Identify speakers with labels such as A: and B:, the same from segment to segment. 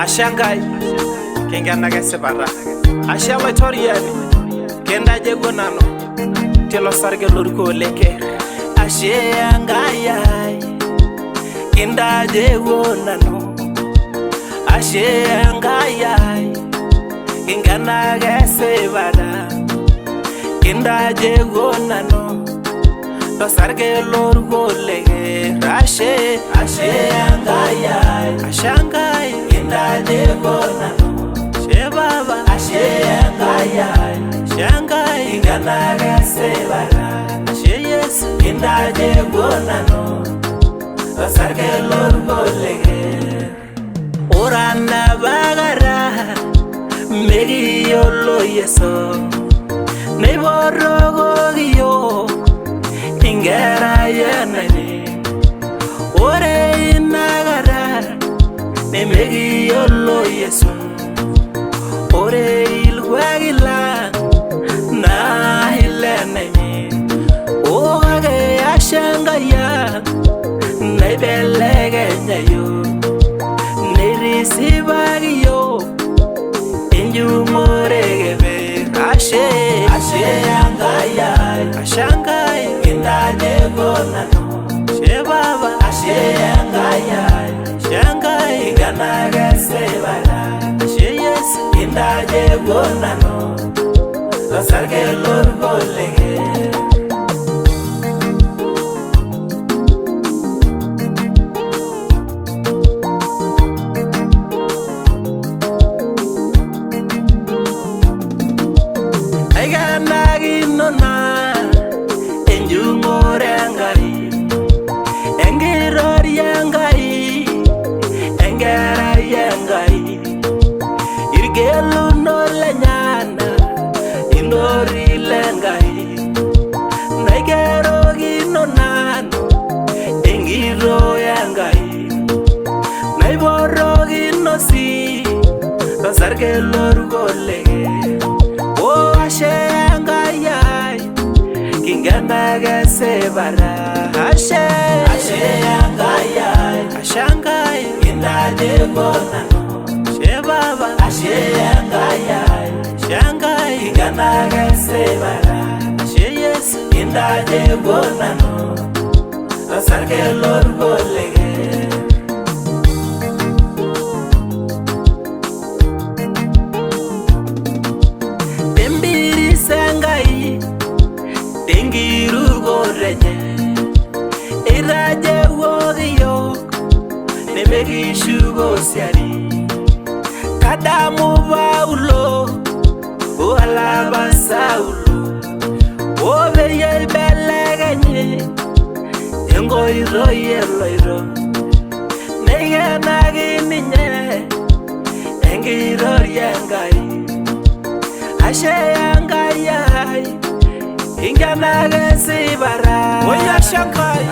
A: Ashangai kengana kesepara Ashala toriani kenda jego nano telo sarge lurko leke Ashangai kenda jego nano Ashangai kengana kesepara kenda jego nano to sarge lurko leke Ashangai kenda jego nano Shebaba Ashangai kengana kesepara Yesu kenda jego nano to sarge lurko leke Orana bagara meri yolo yeso neborogo yo ingera yenani ore inagara nemeri yolo yeso ore ilwagila na hilenani oge ashangaya nebelege nyayo Sibagio Injumorege Ashangai kenda jego nano Shebaba Ashangai kengana kesepara Yesu kenda jego nano to sarge lurko leke Sarge lurko leke O Ashangai kengana kesepara Ashangai kenda jego nano Shebaba Ashangai kengana kesepara Yesu kenda jego nano to sarge lurko leke Tengiru gorenye Iraje wogyo Nebegi shugo siari Kadamu baulo Ualaba saulo Oveye belegenye Yengo iro yelo iro Nege nagi ninye Engiro yengai Ashangai Ingana kesepara Oya Ashangai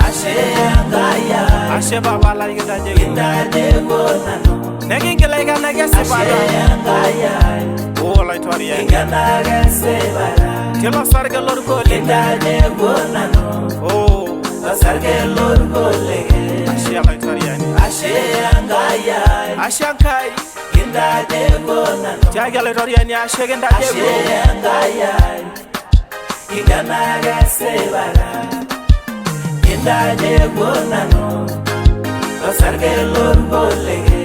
A: Ashebaba la kenda jego nano Negingela ingana kesepara Ashangai Ola itoria ingana kesepara Telo sarge lurko kenda jego nano Oh to sarge lurko leke Ashala itoria ni Ashangai kenda jego nano Jagala itoria ni Ashagenda jego Ingana kesepara kenda jego nano to sarge lurko leke